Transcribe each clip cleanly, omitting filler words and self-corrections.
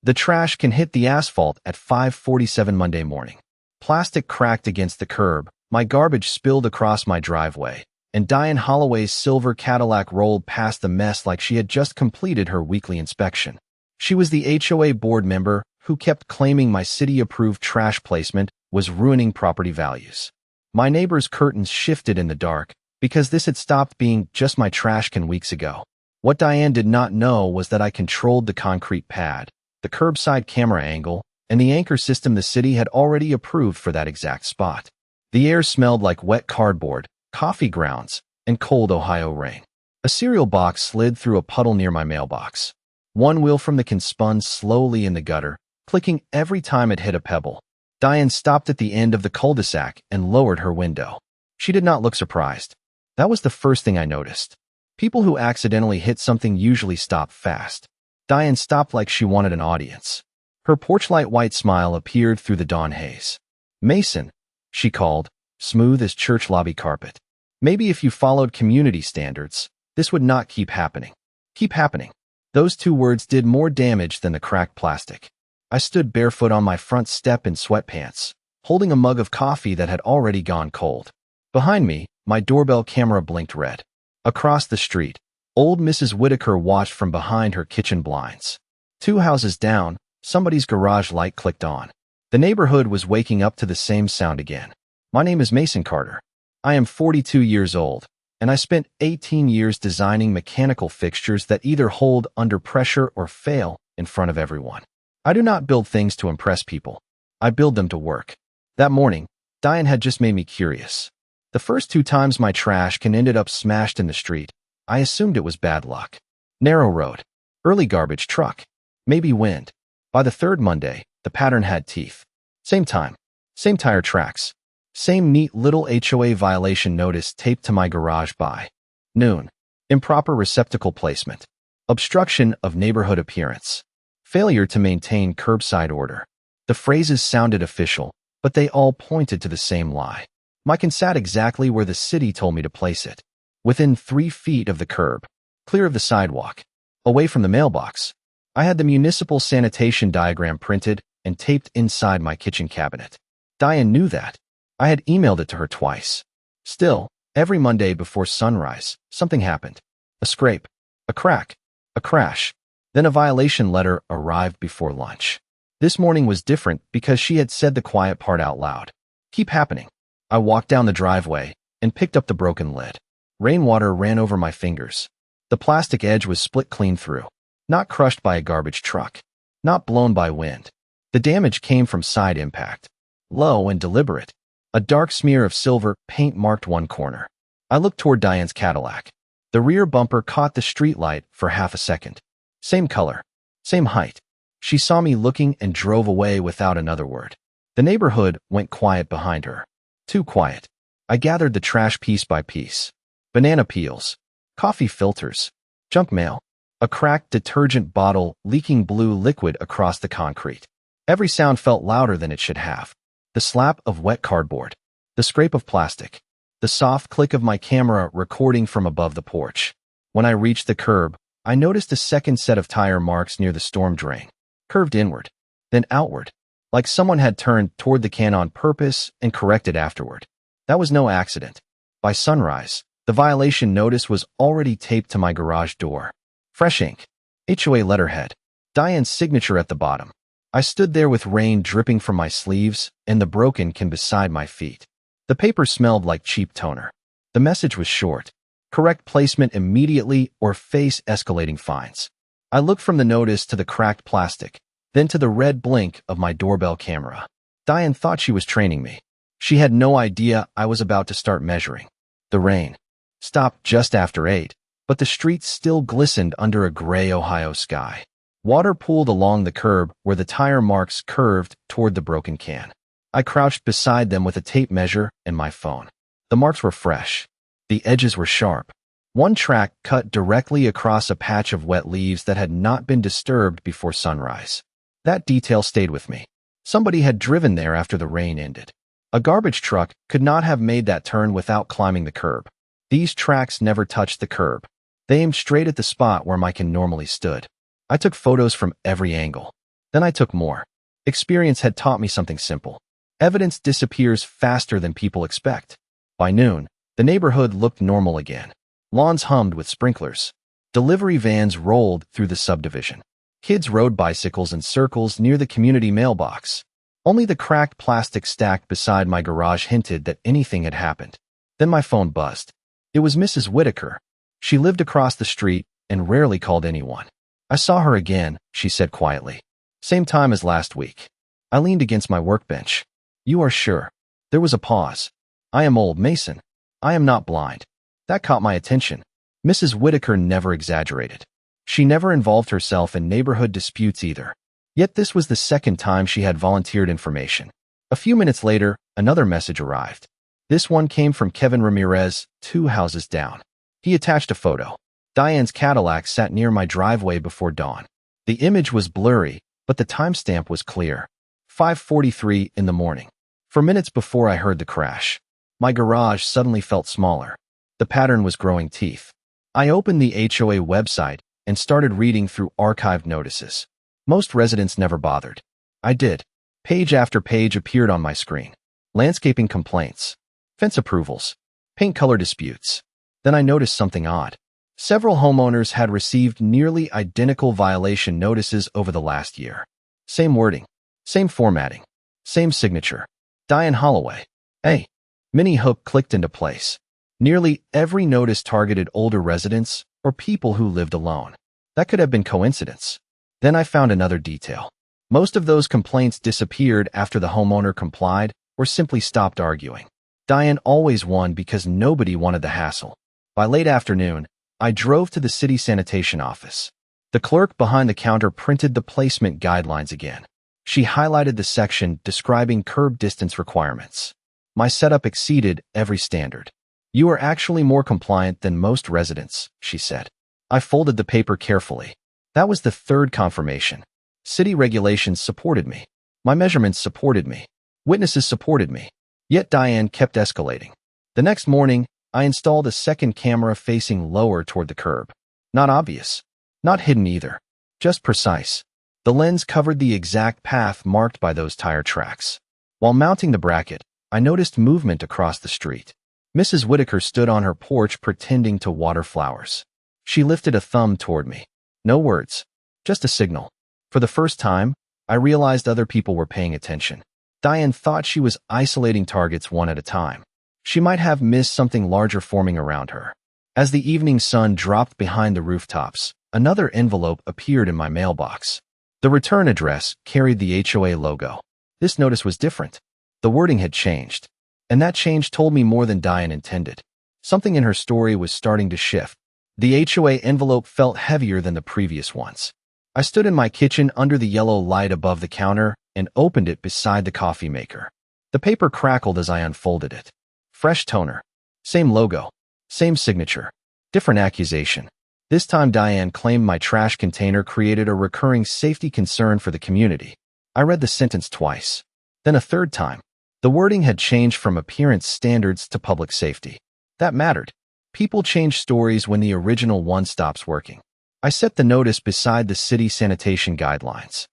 The trash can hit the asphalt at 5:47 Monday morning. Plastic cracked against the curb, my garbage spilled across my driveway, and Diane Holloway's silver Cadillac rolled past the mess like she had just completed her weekly inspection. She was the HOA board member who kept claiming my city-approved trash placement was ruining property values. My neighbor's curtains shifted in the dark because this had stopped being just my trash can weeks ago. What Diane did not know was that I controlled the concrete pad, the curbside camera angle, and the anchor system the city had already approved for that exact spot. The air smelled like wet cardboard, coffee grounds, and cold Ohio rain. A cereal box slid through a puddle near my mailbox. One wheel from the can spun slowly in the gutter, clicking every time it hit a pebble. Diane stopped at the end of the cul-de-sac and lowered her window. She did not look surprised. That was the first thing I noticed. People who accidentally hit something usually stop fast. Diane stopped like she wanted an audience. Her porch-light white smile appeared through the dawn haze. "Mason," she called, smooth as church lobby carpet. "Maybe if you followed community standards, this would not keep happening." Keep happening. Those two words did more damage than the cracked plastic. I stood barefoot on my front step in sweatpants, holding a mug of coffee that had already gone cold. Behind me, my doorbell camera blinked red. Across the street, old Mrs. Whitaker watched from behind her kitchen blinds. 2 houses down, somebody's garage light clicked on. The neighborhood was waking up to the same sound again. My name is Mason Carter. I am 42 years old, and I spent 18 years designing mechanical fixtures that either hold under pressure or fail in front of everyone. I do not build things to impress people. I build them to work. That morning, Diane had just made me curious. The first 2 times my trash can ended up smashed in the street, I assumed it was bad luck. Narrow road, early garbage truck, maybe wind. By the 3rd Monday, the pattern had teeth. Same time, same tire tracks, same neat little HOA violation notice taped to my garage by noon. Improper receptacle placement. Obstruction of neighborhood appearance. Failure to maintain curbside order. The phrases sounded official, but they all pointed to the same lie. My can sat exactly where the city told me to place it. Within 3 feet of the curb. Clear of the sidewalk. Away from the mailbox. I had the municipal sanitation diagram printed and taped inside my kitchen cabinet. Diane knew that. I had emailed it to her twice. Still, every Monday before sunrise, something happened. A scrape, a crack, a crash. Then a violation letter arrived before lunch. This morning was different because she had said the quiet part out loud. Keep happening. I walked down the driveway and picked up the broken lid. Rainwater ran over my fingers. The plastic edge was split clean through. Not crushed by a garbage truck. Not blown by wind. The damage came from side impact. Low and deliberate. A dark smear of silver paint marked one corner. I looked toward Diane's Cadillac. The rear bumper caught the streetlight for half a second. Same color. Same height. She saw me looking and drove away without another word. The neighborhood went quiet behind her. Too quiet. I gathered the trash piece by piece. Banana peels. Coffee filters. Junk mail. A cracked detergent bottle leaking blue liquid across the concrete. Every sound felt louder than it should have. The slap of wet cardboard. The scrape of plastic. The soft click of my camera recording from above the porch. When I reached the curb, I noticed a second set of tire marks near the storm drain. Curved inward, then outward, like someone had turned toward the can on purpose and corrected afterward. That was no accident. By sunrise, the violation notice was already taped to my garage door. Fresh ink. HOA letterhead. Diane's signature at the bottom. I stood there with rain dripping from my sleeves and the broken can beside my feet. The paper smelled like cheap toner. The message was short. Correct placement immediately or face escalating fines. I looked from the notice to the cracked plastic, then to the red blink of my doorbell camera. Diane thought she was training me. She had no idea I was about to start measuring. The rain stopped just after 8, but the streets still glistened under a gray Ohio sky. Water pooled along the curb where the tire marks curved toward the broken can. I crouched beside them with a tape measure and my phone. The marks were fresh. The edges were sharp. One track cut directly across a patch of wet leaves that had not been disturbed before sunrise. That detail stayed with me. Somebody had driven there after the rain ended. A garbage truck could not have made that turn without climbing the curb. These tracks never touched the curb. They aimed straight at the spot where my can normally stood. I took photos from every angle. Then I took more. Experience had taught me something simple. Evidence disappears faster than people expect. By noon, the neighborhood looked normal again. Lawns hummed with sprinklers. Delivery vans rolled through the subdivision. Kids rode bicycles in circles near the community mailbox. Only the cracked plastic stacked beside my garage hinted that anything had happened. Then my phone buzzed. It was Mrs. Whitaker. She lived across the street and rarely called anyone. "I saw her again," she said quietly. "Same time as last week." I leaned against my workbench. "You are sure?" There was a pause. "I am old, Mason. I am not blind." That caught my attention. Mrs. Whitaker never exaggerated. She never involved herself in neighborhood disputes either. Yet this was the second time she had volunteered information. A few minutes later, another message arrived. This one came from Kevin Ramirez, 2 houses down. He attached a photo. Diane's Cadillac sat near my driveway before dawn. The image was blurry, but the timestamp was clear. 5:43 in the morning. For minutes before I heard the crash, my garage suddenly felt smaller. The pattern was growing teeth. I opened the HOA website and started reading through archived notices. Most residents never bothered. I did. Page after page appeared on my screen. Landscaping complaints, fence approvals, paint color disputes. Then I noticed something odd. Several homeowners had received nearly identical violation notices over the last year. Same wording, same formatting, same signature. Diane Holloway. Hey. Mini hook clicked into place. Nearly every notice targeted older residents or people who lived alone. That could have been coincidence. Then I found another detail. Most of those complaints disappeared after the homeowner complied or simply stopped arguing. Diane always won because nobody wanted the hassle. By late afternoon, I drove to the city sanitation office. The clerk behind the counter printed the placement guidelines again. She highlighted the section describing curb distance requirements. My setup exceeded every standard. "You are actually more compliant than most residents," she said. I folded the paper carefully. That was the third confirmation. City regulations supported me. My measurements supported me. Witnesses supported me. Yet Diane kept escalating. The next morning, I installed a second camera facing lower toward the curb. Not obvious. Not hidden either. Just precise. The lens covered the exact path marked by those tire tracks. While mounting the bracket, I noticed movement across the street. Mrs. Whitaker stood on her porch pretending to water flowers. She lifted a thumb toward me. No words. Just a signal. For the first time, I realized other people were paying attention. Diane thought she was isolating targets one at a time. She might have missed something larger forming around her. As the evening sun dropped behind the rooftops, another envelope appeared in my mailbox. The return address carried the HOA logo. This notice was different. The wording had changed. And that change told me more than Diane intended. Something in her story was starting to shift. The HOA envelope felt heavier than the previous ones. I stood in my kitchen under the yellow light above the counter and opened it beside the coffee maker. The paper crackled as I unfolded it. Fresh toner. Same logo. Same signature. Different accusation. This time Diane claimed my trash container created a recurring safety concern for the community. I read the sentence twice. Then a third time. The wording had changed from appearance standards to public safety. That mattered. People change stories when the original one stops working. I set the notice beside the city sanitation guidelines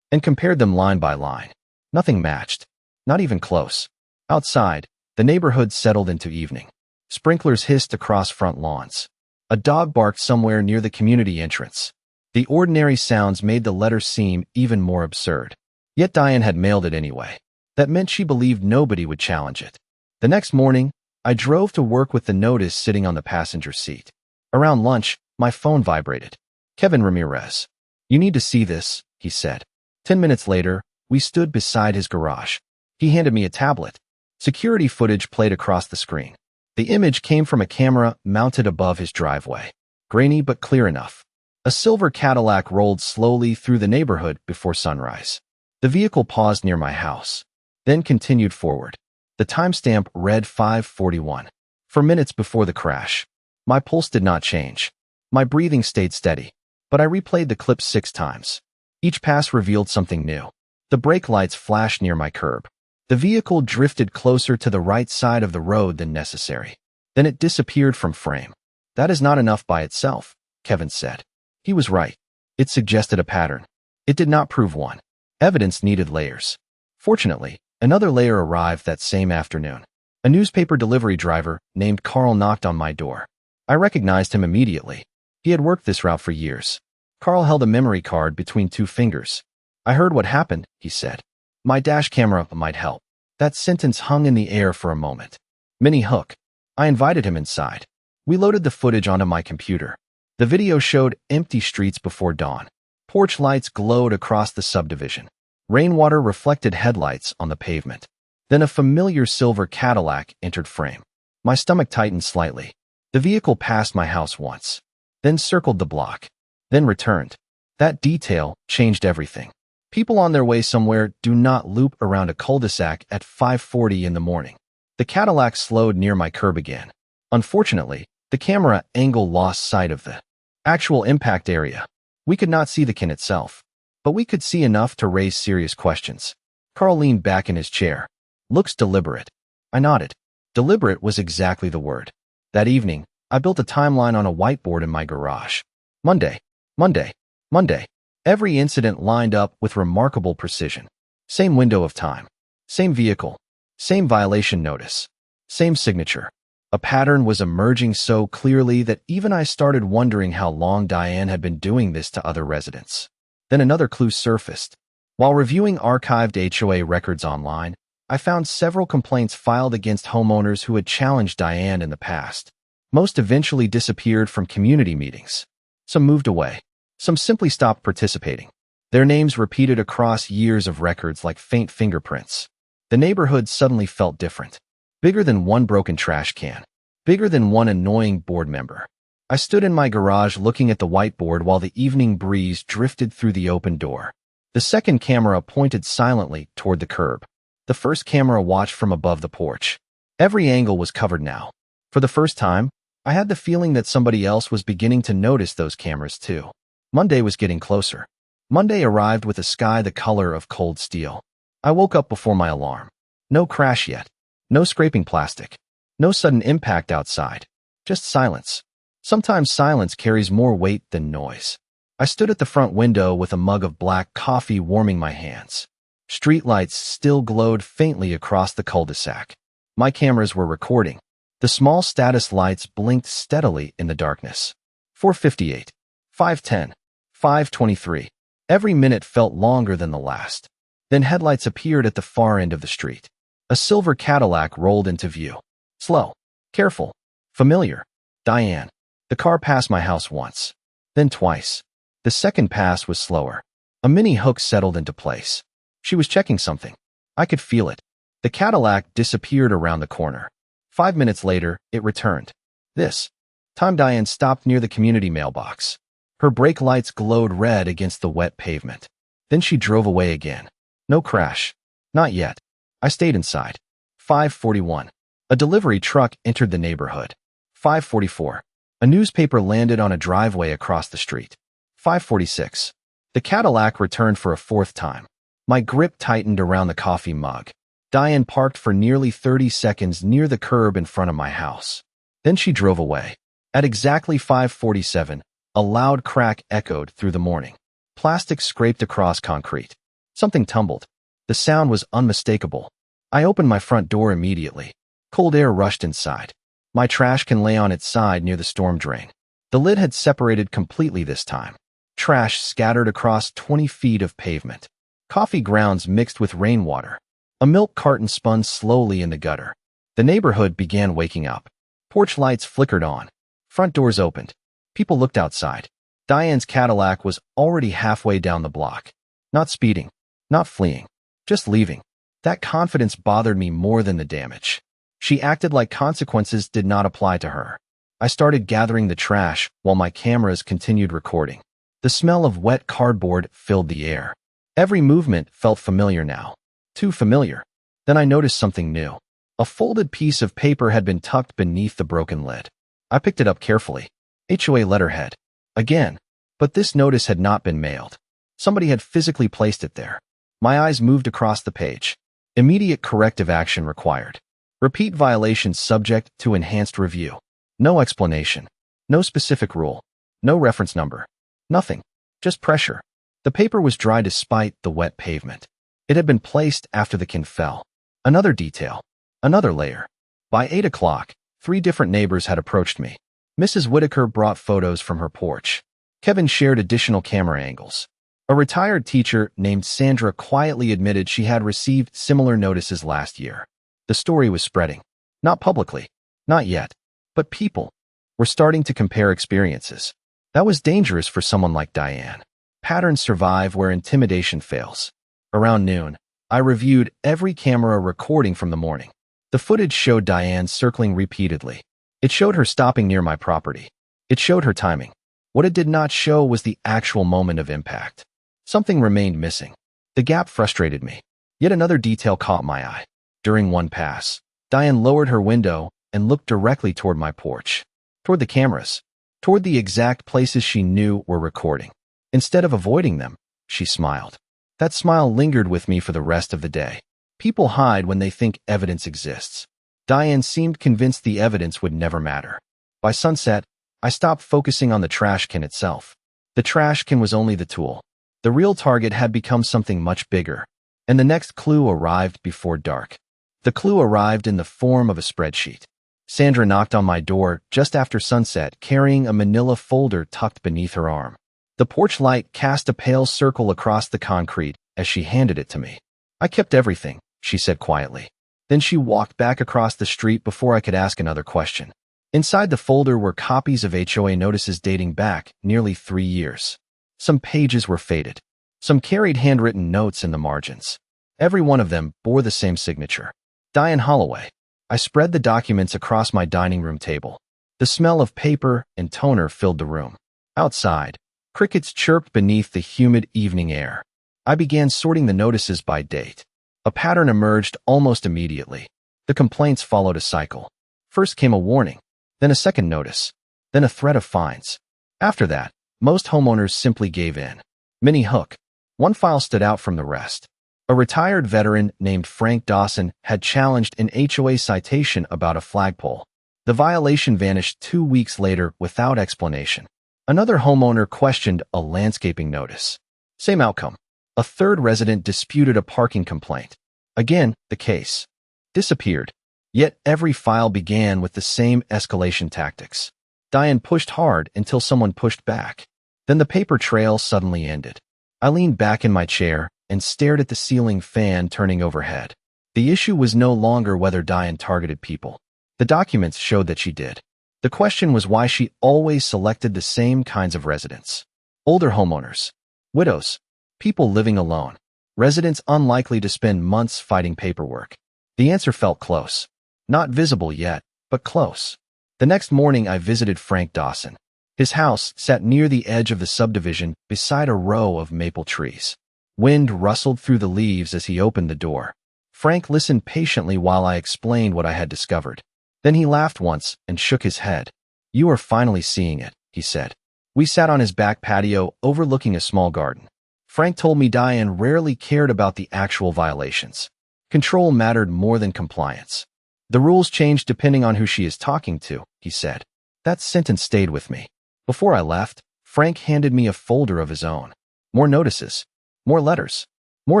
and compared them line by line. Nothing matched. Not even close. Outside, the neighborhood settled into evening. Sprinklers hissed across front lawns. A dog barked somewhere near the community entrance. The ordinary sounds made the letter seem even more absurd. Yet Diane had mailed it anyway. That meant she believed nobody would challenge it. The next morning, I drove to work with the notice sitting on the passenger seat. Around lunch, my phone vibrated. Kevin Ramirez. "You need to see this," he said. 10 minutes later, we stood beside his garage. He handed me a tablet. Security footage played across the screen. The image came from a camera mounted above his driveway. Grainy but clear enough. A silver Cadillac rolled slowly through the neighborhood before sunrise. The vehicle paused near my house, then continued forward. The timestamp read 5:41. For minutes before the crash. My pulse did not change. My breathing stayed steady. But I replayed the clip 6 times. Each pass revealed something new. The brake lights flashed near my curb. The vehicle drifted closer to the right side of the road than necessary. Then it disappeared from frame. "That is not enough by itself," Kevin said. He was right. It suggested a pattern. It did not prove one. Evidence needed layers. Fortunately, another layer arrived that same afternoon. A newspaper delivery driver named Carl knocked on my door. I recognized him immediately. He had worked this route for years. Carl held a memory card between two fingers. "I heard what happened," he said. "My dash camera might help." That sentence hung in the air for a moment. Mini hook. I invited him inside. We loaded the footage onto my computer. The video showed empty streets before dawn. Porch lights glowed across the subdivision. Rainwater reflected headlights on the pavement. Then a familiar silver Cadillac entered frame. My stomach tightened slightly. The vehicle passed my house once, then circled the block, then returned. That detail changed everything. People on their way somewhere do not loop around a cul-de-sac at 5:40 in the morning. The Cadillac slowed near my curb again. Unfortunately, the camera angle lost sight of the actual impact area. We could not see the kin itself, but we could see enough to raise serious questions. Carl leaned back in his chair. "Looks deliberate." I nodded. Deliberate was exactly the word. That evening, I built a timeline on a whiteboard in my garage. Monday, Monday, Monday. Every incident lined up with remarkable precision. Same window of time. Same vehicle. Same violation notice. Same signature. A pattern was emerging so clearly that even I started wondering how long Diane had been doing this to other residents. Then another clue surfaced. While reviewing archived HOA records online, I found several complaints filed against homeowners who had challenged Diane in the past. Most eventually disappeared from community meetings. Some moved away. Some simply stopped participating. Their names repeated across years of records like faint fingerprints. The neighborhood suddenly felt different. Bigger than one broken trash can. Bigger than one annoying board member. I stood in my garage looking at the whiteboard while the evening breeze drifted through the open door. The second camera pointed silently toward the curb. The first camera watched from above the porch. Every angle was covered now. For the first time, I had the feeling that somebody else was beginning to notice those cameras too. Monday was getting closer. Monday arrived with a sky the color of cold steel. I woke up before my alarm. No crash yet. No scraping plastic. No sudden impact outside. Just silence. Sometimes silence carries more weight than noise. I stood at the front window with a mug of black coffee warming my hands. Streetlights still glowed faintly across the cul-de-sac. My cameras were recording. The small status lights blinked steadily in the darkness. 4:58. 5:10. 5:23. Every minute felt longer than the last. Then headlights appeared at the far end of the street. A silver Cadillac rolled into view. Slow. Careful. Familiar. Diane. The car passed my house once. Then twice. The second pass was slower. A mini hook settled into place. She was checking something. I could feel it. The Cadillac disappeared around the corner. 5 minutes later, it returned. This time Diane stopped near the community mailbox. Her brake lights glowed red against the wet pavement. Then she drove away again. No crash. Not yet. I stayed inside. 5:41. A delivery truck entered the neighborhood. 5:44. A newspaper landed on a driveway across the street. 5:46. The Cadillac returned for a fourth time. My grip tightened around the coffee mug. Diane parked for nearly 30 seconds near the curb in front of my house. Then she drove away. At exactly 5:47, a loud crack echoed through the morning. Plastic scraped across concrete. Something tumbled. The sound was unmistakable. I opened my front door immediately. Cold air rushed inside. My trash can lay on its side near the storm drain. The lid had separated completely this time. Trash scattered across 20 feet of pavement. Coffee grounds mixed with rainwater. A milk carton spun slowly in the gutter. The neighborhood began waking up. Porch lights flickered on. Front doors opened. People looked outside. Diane's Cadillac was already halfway down the block. Not speeding. Not fleeing. Just leaving. That confidence bothered me more than the damage. She acted like consequences did not apply to her. I started gathering the trash while my cameras continued recording. The smell of wet cardboard filled the air. Every movement felt familiar now. Too familiar. Then I noticed something new. A folded piece of paper had been tucked beneath the broken lid. I picked it up carefully. HOA letterhead. Again. But this notice had not been mailed. Somebody had physically placed it there. My eyes moved across the page. Immediate corrective action required. Repeat violations subject to enhanced review. No explanation. No specific rule. No reference number. Nothing. Just pressure. The paper was dry despite the wet pavement. It had been placed after the kin fell. Another detail. Another layer. By 8 o'clock, 3 different neighbors had approached me. Mrs. Whitaker brought photos from her porch. Kevin shared additional camera angles. A retired teacher named Sandra quietly admitted she had received similar notices last year. The story was spreading. Not publicly. Not yet. But people were starting to compare experiences. That was dangerous for someone like Diane. Patterns survive where intimidation fails. Around noon, I reviewed every camera recording from the morning. The footage showed Diane circling repeatedly. It showed her stopping near my property. It showed her timing. What it did not show was the actual moment of impact. Something remained missing. The gap frustrated me. Yet another detail caught my eye. During one pass, Diane lowered her window and looked directly toward my porch. Toward the cameras. Toward the exact places she knew were recording. Instead of avoiding them, she smiled. That smile lingered with me for the rest of the day. People hide when they think evidence exists. Diane seemed convinced the evidence would never matter. By sunset, I stopped focusing on the trash can itself. The trash can was only the tool. The real target had become something much bigger. And the next clue arrived before dark. The clue arrived in the form of a spreadsheet. Sandra knocked on my door just after sunset, carrying a manila folder tucked beneath her arm. The porch light cast a pale circle across the concrete as she handed it to me. I kept everything, she said quietly. Then she walked back across the street before I could ask another question. Inside the folder were copies of HOA notices dating back nearly 3 years. Some pages were faded. Some carried handwritten notes in the margins. Every one of them bore the same signature. Diane Holloway. I spread the documents across my dining room table. The smell of paper and toner filled the room. Outside, crickets chirped beneath the humid evening air. I began sorting the notices by date. A pattern emerged almost immediately. The complaints followed a cycle. First came a warning, then a second notice, then a threat of fines. After that, most homeowners simply gave in. Minnie Hook. One file stood out from the rest. A retired veteran named Frank Dawson had challenged an HOA citation about a flagpole. The violation vanished 2 weeks later without explanation. Another homeowner questioned a landscaping notice. Same outcome. A third resident disputed a parking complaint. Again, the case disappeared. Yet every file began with the same escalation tactics. Diane pushed hard until someone pushed back. Then the paper trail suddenly ended. I leaned back in my chair and stared at the ceiling fan turning overhead. The issue was no longer whether Diane targeted people. The documents showed that she did. The question was why she always selected the same kinds of residents. Older homeowners, widows, people living alone, residents unlikely to spend months fighting paperwork. The answer felt close. Not visible yet, but close. The next morning I visited Frank Dawson. His house sat near the edge of the subdivision beside a row of maple trees. Wind rustled through the leaves as he opened the door. Frank listened patiently while I explained what I had discovered. Then he laughed once and shook his head. "You are finally seeing it," he said. We sat on his back patio overlooking a small garden. Frank told me Diane rarely cared about the actual violations. Control mattered more than compliance. "The rules change depending on who she is talking to," he said. That sentence stayed with me. Before I left, Frank handed me a folder of his own. More notices. More letters. More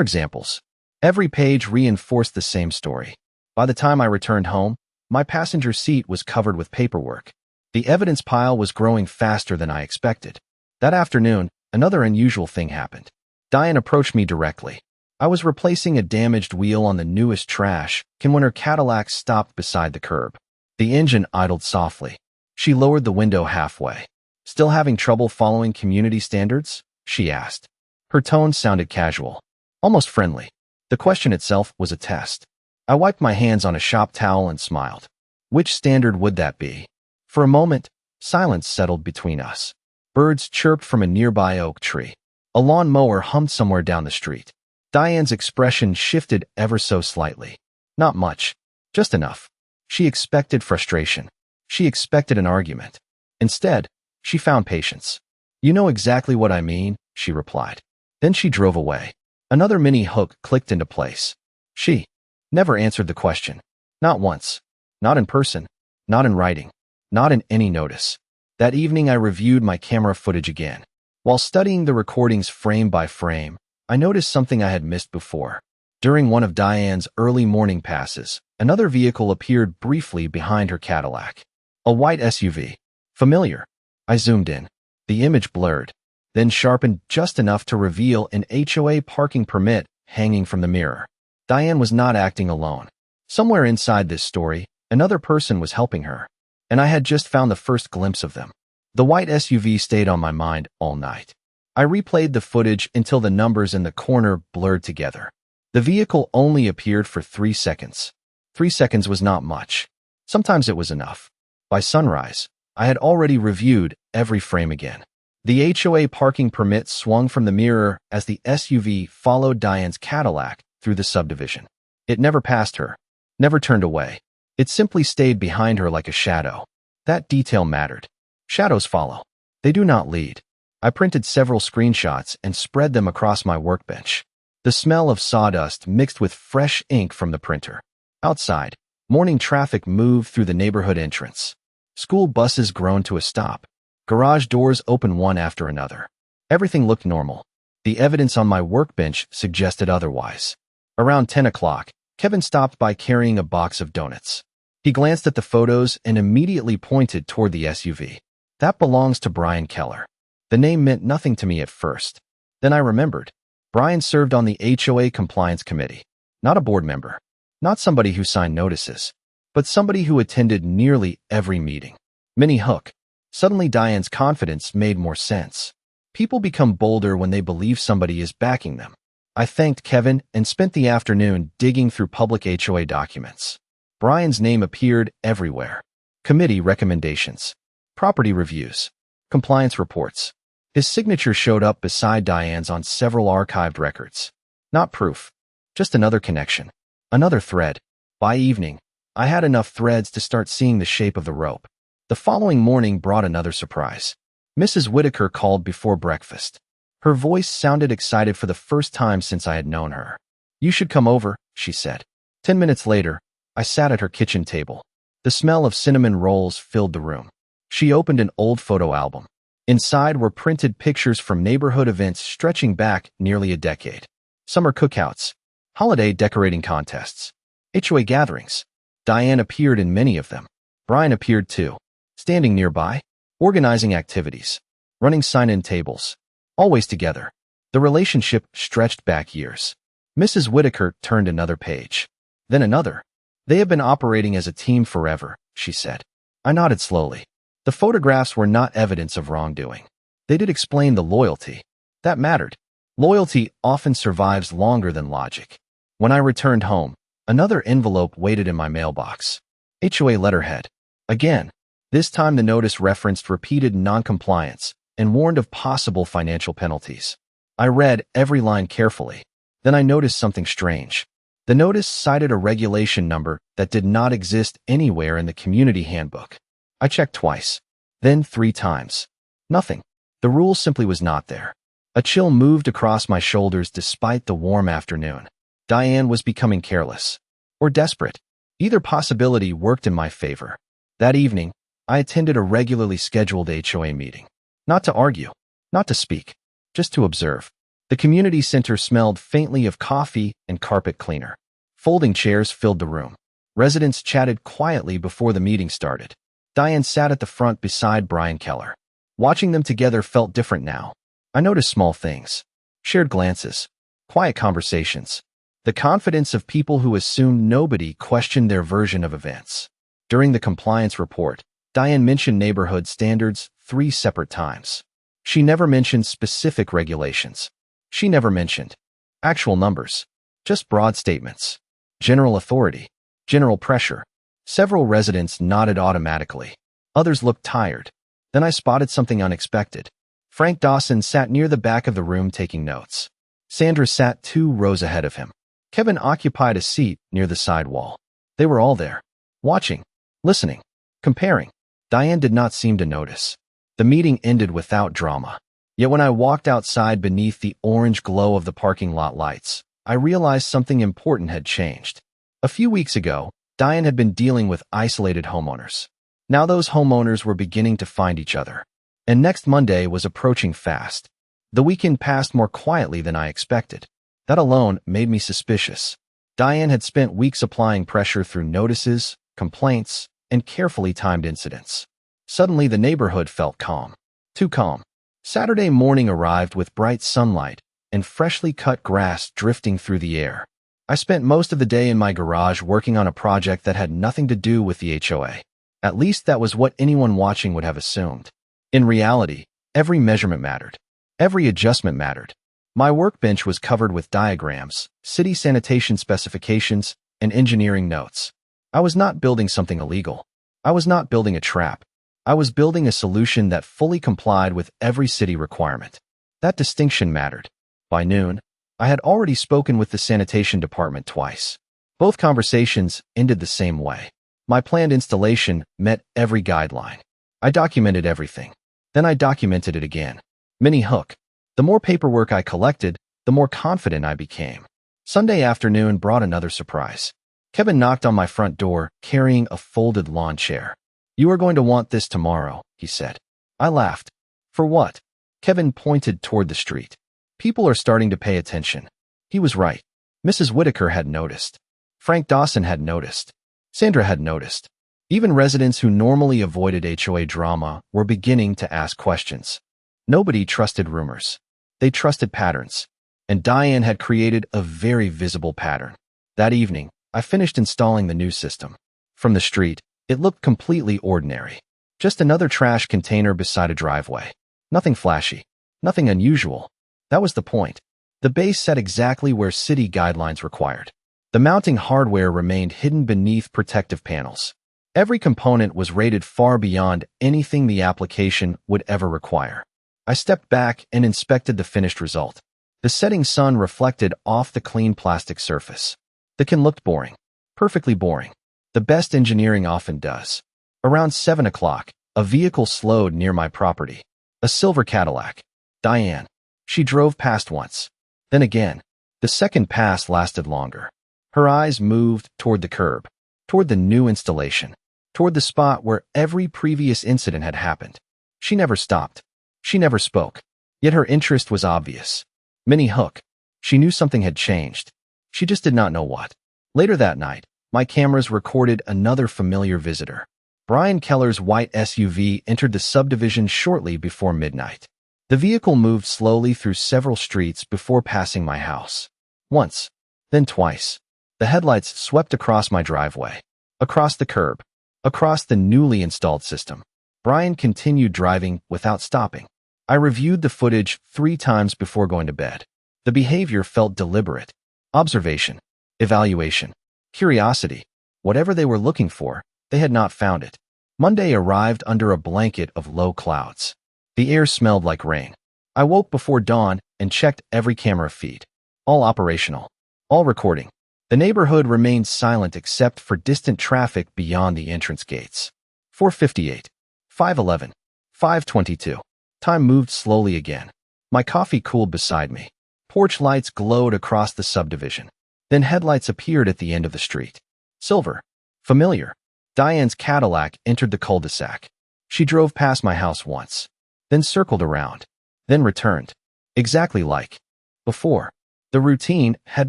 examples. Every page reinforced the same story. By the time I returned home, my passenger seat was covered with paperwork. The evidence pile was growing faster than I expected. That afternoon, another unusual thing happened. Diane approached me directly. I was replacing a damaged wheel on the newest trash can when her Cadillac stopped beside the curb. The engine idled softly. She lowered the window halfway. "Still having trouble following community standards?" she asked. Her tone sounded casual, almost friendly. The question itself was a test. I wiped my hands on a shop towel and smiled. Which standard would that be? For a moment, silence settled between us. Birds chirped from a nearby oak tree. A lawn mower hummed somewhere down the street. Diane's expression shifted ever so slightly. Not much, just enough. She expected frustration. She expected an argument. Instead, she found patience. "You know exactly what I mean," she replied. Then she drove away. Another mini hook clicked into place. She never answered the question. Not once. Not in person. Not in writing. Not in any notice. That evening I reviewed my camera footage again. While studying the recordings frame by frame, I noticed something I had missed before. During one of Diane's early morning passes, another vehicle appeared briefly behind her Cadillac. A white SUV. Familiar. I zoomed in. The image blurred, then sharpened just enough to reveal an HOA parking permit hanging from the mirror. Diane was not acting alone. Somewhere inside this story, another person was helping her, and I had just found the first glimpse of them. The white SUV stayed on my mind all night. I replayed the footage until the numbers in the corner blurred together. The vehicle only appeared for 3 seconds. 3 seconds was not much. Sometimes it was enough. By sunrise, I had already reviewed every frame again. The HOA parking permit swung from the mirror as the SUV followed Diane's Cadillac through the subdivision. It never passed her, never turned away. It simply stayed behind her like a shadow. That detail mattered. Shadows follow. They do not lead. I printed several screenshots and spread them across my workbench. The smell of sawdust mixed with fresh ink from the printer. Outside, morning traffic moved through the neighborhood entrance. School buses groaned to a stop. Garage doors opened one after another. Everything looked normal. The evidence on my workbench suggested otherwise. Around 10 o'clock, Kevin stopped by carrying a box of donuts. He glanced at the photos and immediately pointed toward the SUV. That belongs to Brian Keller. The name meant nothing to me at first. Then I remembered. Brian served on the HOA Compliance Committee. Not a board member. Not somebody who signed notices. But somebody who attended nearly every meeting. Mini hook. Suddenly Diane's confidence made more sense. People become bolder when they believe somebody is backing them. I thanked Kevin and spent the afternoon digging through public HOA documents. Brian's name appeared everywhere. Committee recommendations. Property reviews. Compliance reports. His signature showed up beside Diane's on several archived records. Not proof. Just another connection. Another thread. By evening, I had enough threads to start seeing the shape of the rope. The following morning brought another surprise. Mrs. Whitaker called before breakfast. Her voice sounded excited for the first time since I had known her. "You should come over," she said. 10 minutes later, I sat at her kitchen table. The smell of cinnamon rolls filled the room. She opened an old photo album. Inside were printed pictures from neighborhood events stretching back nearly a decade. Summer cookouts, holiday decorating contests, HOA gatherings. Diane appeared in many of them. Brian appeared too, standing nearby, organizing activities, running sign-in tables, always together. The relationship stretched back years. Mrs. Whitaker turned another page. Then another. "They have been operating as a team forever," she said. I nodded slowly. The photographs were not evidence of wrongdoing. They did explain the loyalty. That mattered. Loyalty often survives longer than logic. When I returned home, another envelope waited in my mailbox. HOA letterhead. Again. This time the notice referenced repeated noncompliance and warned of possible financial penalties. I read every line carefully. Then I noticed something strange. The notice cited a regulation number that did not exist anywhere in the community handbook. I checked twice, then 3 times. Nothing. The rule simply was not there. A chill moved across my shoulders despite the warm afternoon. Diane was becoming careless. Or desperate. Either possibility worked in my favor. That evening, I attended a regularly scheduled HOA meeting. Not to argue, not to speak, just to observe. The community center smelled faintly of coffee and carpet cleaner. Folding chairs filled the room. Residents chatted quietly before the meeting started. Diane sat at the front beside Brian Keller. Watching them together felt different now. I noticed small things. Shared glances. Quiet conversations. The confidence of people who assumed nobody questioned their version of events. During the compliance report, Diane mentioned neighborhood standards 3 separate times. She never mentioned specific regulations. She never mentioned actual numbers. Just broad statements. General authority. General pressure. Several residents nodded automatically. Others looked tired. Then I spotted something unexpected. Frank Dawson sat near the back of the room taking notes. Sandra sat 2 rows ahead of him. Kevin occupied a seat near the side wall. They were all there. Watching. Listening. Comparing. Diane did not seem to notice. The meeting ended without drama. Yet when I walked outside beneath the orange glow of the parking lot lights, I realized something important had changed. A few weeks ago, Diane had been dealing with isolated homeowners. Now those homeowners were beginning to find each other. And next Monday was approaching fast. The weekend passed more quietly than I expected. That alone made me suspicious. Diane had spent weeks applying pressure through notices, complaints, and carefully timed incidents. Suddenly, the neighborhood felt calm. Too calm. Saturday morning arrived with bright sunlight and freshly cut grass drifting through the air. I spent most of the day in my garage working on a project that had nothing to do with the HOA. At least that was what anyone watching would have assumed. In reality, every measurement mattered. Every adjustment mattered. My workbench was covered with diagrams, city sanitation specifications, and engineering notes. I was not building something illegal. I was not building a trap. I was building a solution that fully complied with every city requirement. That distinction mattered. By noon, I had already spoken with the sanitation department twice. Both conversations ended the same way. My planned installation met every guideline. I documented everything. Then I documented it again. Mini hook. The more paperwork I collected, the more confident I became. Sunday afternoon brought another surprise. Kevin knocked on my front door, carrying a folded lawn chair. "You are going to want this tomorrow," he said. I laughed. "For what?" Kevin pointed toward the street. "People are starting to pay attention." He was right. Mrs. Whitaker had noticed. Frank Dawson had noticed. Sandra had noticed. Even residents who normally avoided HOA drama were beginning to ask questions. Nobody trusted rumors. They trusted patterns. And Diane had created a very visible pattern. That evening, I finished installing the new system. From the street, it looked completely ordinary. Just another trash container beside a driveway. Nothing flashy. Nothing unusual. That was the point. The base sat exactly where city guidelines required. The mounting hardware remained hidden beneath protective panels. Every component was rated far beyond anything the application would ever require. I stepped back and inspected the finished result. The setting sun reflected off the clean plastic surface. The can looked boring. Perfectly boring. The best engineering often does. Around 7 o'clock, a vehicle slowed near my property. A silver Cadillac. Diane. She drove past once. Then again. The second pass lasted longer. Her eyes moved toward the curb. Toward the new installation. Toward the spot where every previous incident had happened. She never stopped. She never spoke. Yet her interest was obvious. Mini hook. She knew something had changed. She just did not know what. Later that night, my cameras recorded another familiar visitor. Brian Keller's white SUV entered the subdivision shortly before midnight. The vehicle moved slowly through several streets before passing my house. Once, then twice. The headlights swept across my driveway. Across the curb. Across the newly installed system. Brian continued driving without stopping. I reviewed the footage 3 times before going to bed. The behavior felt deliberate. Observation. Evaluation. Curiosity. Whatever they were looking for, they had not found it. Monday arrived under a blanket of low clouds. The air smelled like rain. I woke before dawn and checked every camera feed. All operational. All recording. The neighborhood remained silent except for distant traffic beyond the entrance gates. 4:58. 5:11. 5:22. Time moved slowly again. My coffee cooled beside me. Porch lights glowed across the subdivision. Then headlights appeared at the end of the street. Silver. Familiar. Diane's Cadillac entered the cul-de-sac. She drove past my house once. Then circled around. Then returned. Exactly like before. The routine had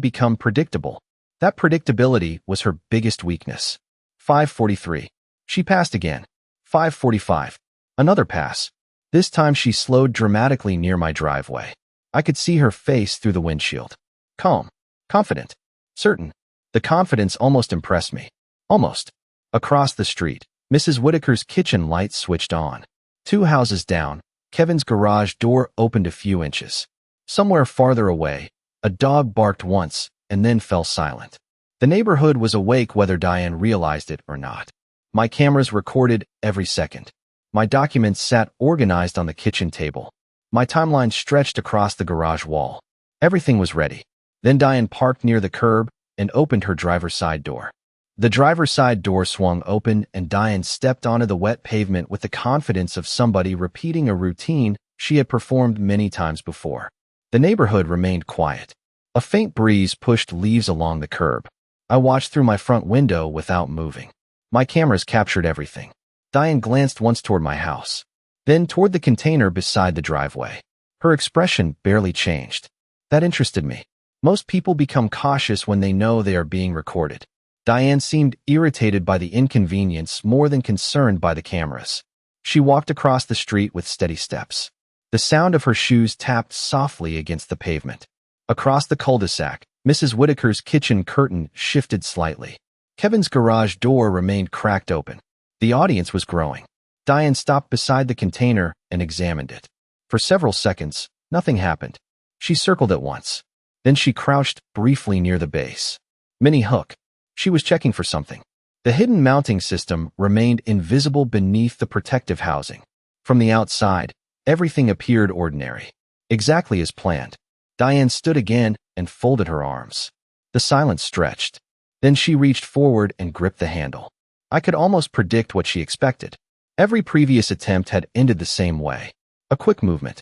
become predictable. That predictability was her biggest weakness. 5:43. She passed again. 5:45. Another pass. This time she slowed dramatically near my driveway. I could see her face through the windshield. Calm. Confident. Certain. The confidence almost impressed me. Almost. Across the street, Mrs. Whitaker's kitchen lights switched on. 2 houses down, Kevin's garage door opened a few inches. Somewhere farther away, a dog barked once and then fell silent. The neighborhood was awake whether Diane realized it or not. My cameras recorded every second. My documents sat organized on the kitchen table. My timeline stretched across the garage wall. Everything was ready. Then Diane parked near the curb and opened her driver's side door. The driver's side door swung open and Diane stepped onto the wet pavement with the confidence of somebody repeating a routine she had performed many times before. The neighborhood remained quiet. A faint breeze pushed leaves along the curb. I watched through my front window without moving. My cameras captured everything. Diane glanced once toward my house. then toward the container beside the driveway. Her expression barely changed. That interested me. Most people become cautious when they know they are being recorded. Diane seemed irritated by the inconvenience more than concerned by the cameras. She walked across the street with steady steps. The sound of her shoes tapped softly against the pavement. Across the cul-de-sac, Mrs. Whitaker's kitchen curtain shifted slightly. Kevin's garage door remained cracked open. The audience was growing. Diane stopped beside the container and examined it. For several seconds, nothing happened. She circled it once. Then she crouched briefly near the base. Mini hook. She was checking for something. The hidden mounting system remained invisible beneath the protective housing. From the outside, everything appeared ordinary. Exactly as planned. Diane stood again and folded her arms. The silence stretched. Then she reached forward and gripped the handle. I could almost predict what she expected. Every previous attempt had ended the same way. A quick movement.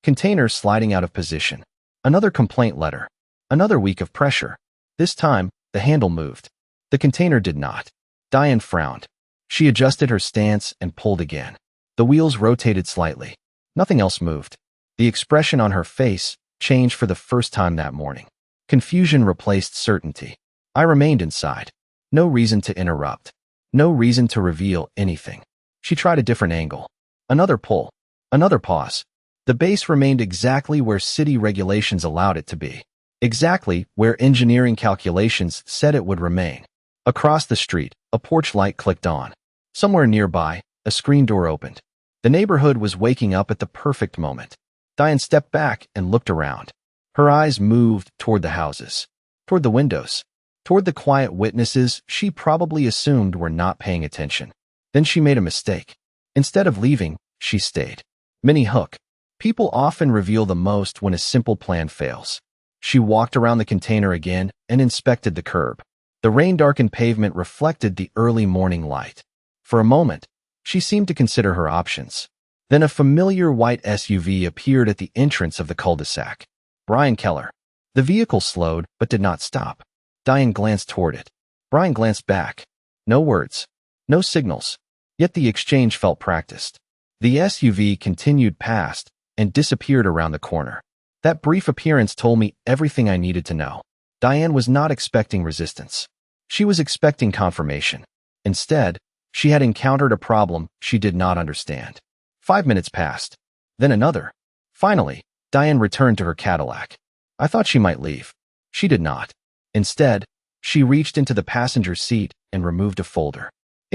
Container sliding out of position. Another complaint letter. Another week of pressure. This time, the handle moved. The container did not. Diane frowned. She adjusted her stance and pulled again. The wheels rotated slightly. Nothing else moved. The expression on her face changed for the first time that morning. Confusion replaced certainty. I remained inside. No reason to interrupt. No reason to reveal anything. She tried a different angle. Another pull. Another pause. The base remained exactly where city regulations allowed it to be. Exactly where engineering calculations said it would remain. Across the street, a porch light clicked on. Somewhere nearby, a screen door opened. The neighborhood was waking up at the perfect moment. Diane stepped back and looked around. Her eyes moved toward the houses, toward the windows, toward the quiet witnesses she probably assumed were not paying attention. Then she made a mistake. Instead of leaving, she stayed. Mini hook. People often reveal the most when a simple plan fails. She walked around the container again and inspected the curb. The rain-darkened pavement reflected the early morning light. For a moment, she seemed to consider her options. Then a familiar white SUV appeared at the entrance of the cul-de-sac. Brian Keller. The vehicle slowed but did not stop. Diane glanced toward it. Brian glanced back. No words. No signals. Yet the exchange felt practiced. The SUV continued past and disappeared around the corner. That brief appearance told me everything I needed to know. Diane was not expecting resistance. She was expecting confirmation. Instead, she had encountered a problem she did not understand. 5 minutes passed. Then another. Finally, Diane returned to her Cadillac. I thought she might leave. She did not. Instead, she reached into the passenger seat and removed a folder.